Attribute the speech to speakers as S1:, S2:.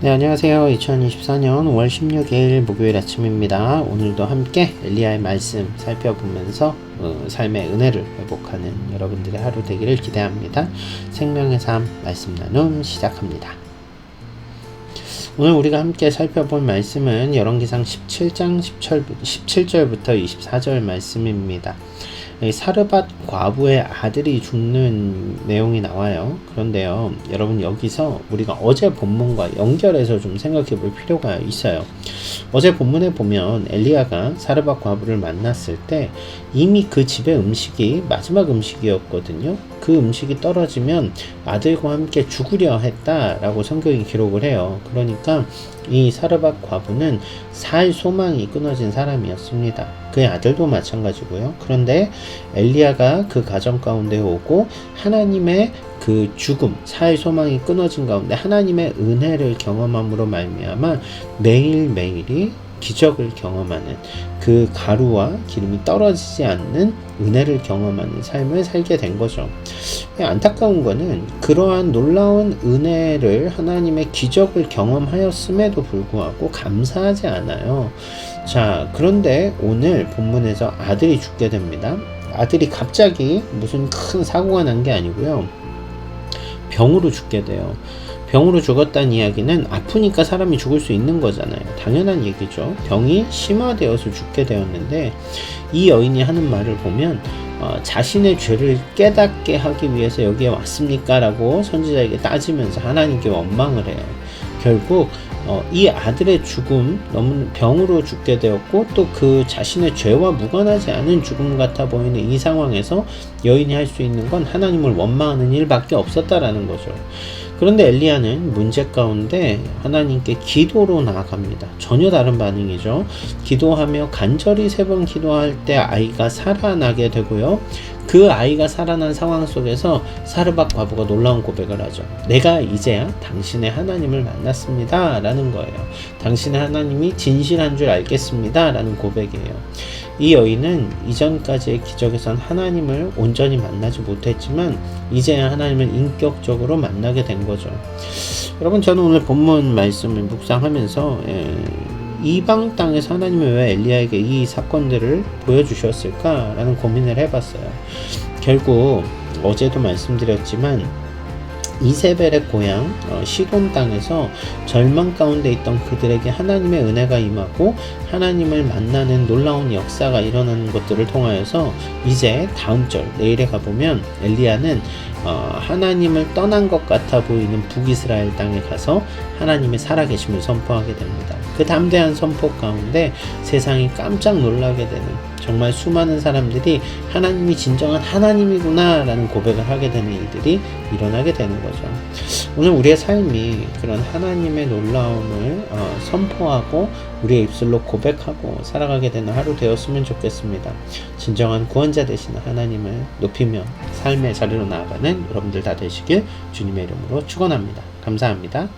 S1: 네, 안녕하세요. 2024년 5월 16일 목요일 아침입니다. 오늘도 함께 엘리야의 말씀 살펴보면서 삶의 은혜를 회복하는 여러분들의 하루 되기를 기대합니다. 생명의 삶 말씀 나눔 시작합니다. 오늘 우리가 함께 살펴볼 말씀은 열왕기상 17장 17절부터 24절 말씀입니다. 사르밧 과부의 아들이 죽는 내용이 나와요. 그런데요, 여러분 여기서 우리가 어제 본문과 연결해서 좀 생각해 볼 필요가 있어요. 어제 본문에 보면 엘리야가 사르밧 과부를 만났을 때 이미 그 집의 음식이 마지막 음식이었거든요. 그 음식이 떨어지면 아들과 함께 죽으려 했다라고 성경이 기록을 해요. 그러니까 이 사르밧 과부는 살 소망이 끊어진 사람이었습니다. 그의 아들도 마찬가지고요. 그런데 엘리야가 그 가정 가운데 오고 하나님의 그 죽음, 살 소망이 끊어진 가운데 하나님의 은혜를 경험함으로 말미암아 매일매일이 기적을 경험하는, 그 가루와 기름이 떨어지지 않는 은혜를 경험하는 삶을 살게 된 거죠. 안타까운 거는 그러한 놀라운 은혜를, 하나님의 기적을 경험하였음에도 불구하고 감사하지 않아요. 자, 그런데 오늘 본문에서 아들이 죽게 됩니다. 아들이 갑자기 무슨 큰 사고가 난 게 아니고요, 병으로 죽게 돼요. 병으로 죽었다는 이야기는 아프니까 사람이 죽을 수 있는 거잖아요. 당연한 얘기죠. 병이 심화되어서 죽게 되었는데, 이 여인이 하는 말을 보면 자신의 죄를 깨닫게 하기 위해서 여기에 왔습니까? 라고 선지자에게 따지면서 하나님께 원망을 해요. 결국 이 아들의 죽음, 너무 병으로 죽게 되었고 또 그 자신의 죄와 무관하지 않은 죽음 같아 보이는 이 상황에서 여인이 할 수 있는 건 하나님을 원망하는 일밖에 없었다라는 거죠. 그런데 엘리야는 문제 가운데 하나님께 기도로 나아갑니다. 전혀 다른 반응이죠. 기도하며 간절히 3번 기도할 때 아이가 살아나게 되고요. 그 아이가 살아난 상황 속에서 사르밧 과부가 놀라운 고백을 하죠. 내가 이제야 당신의 하나님을 만났습니다 라는 거예요. 당신의 하나님이 진실한 줄 알겠습니다 라는 고백이에요. 이 여인은 이전까지의 기적에선 하나님을 온전히 만나지 못했지만 이제야 하나님을 인격적으로 만나게 된 거죠. 여러분, 저는 오늘 본문 말씀을 묵상하면서 이방 땅에서 하나님이 왜 엘리야에게 이 사건들을 보여주셨을까라는 고민을 해봤어요. 결국 어제도 말씀드렸지만 이세벨의 고향 시돈 땅에서 절망 가운데 있던 그들에게 하나님의 은혜가 임하고 하나님을 만나는 놀라운 역사가 일어나는 것들을 통하여서 이제 다음 절 내일에 가보면 엘리야는 하나님을 떠난 것 같아 보이는 북이스라엘 땅에 가서 하나님의 살아계심을 선포하게 됩니다. 그 담대한 선포 가운데 세상이 깜짝 놀라게 되는, 정말 수많은 사람들이 하나님이 진정한 하나님이구나 라는 고백을 하게 되는 일들이 일어나게 되는 거죠. 오늘 우리의 삶이 그런 하나님의 놀라움을 선포하고 우리의 입술로 고백하고 살아가게 되는 하루 되었으면 좋겠습니다. 진정한 구원자 되시는 하나님을 높이며 삶의 자리로 나아가는 여러분들 다 되시길 주님의 이름으로 축원합니다. 감사합니다.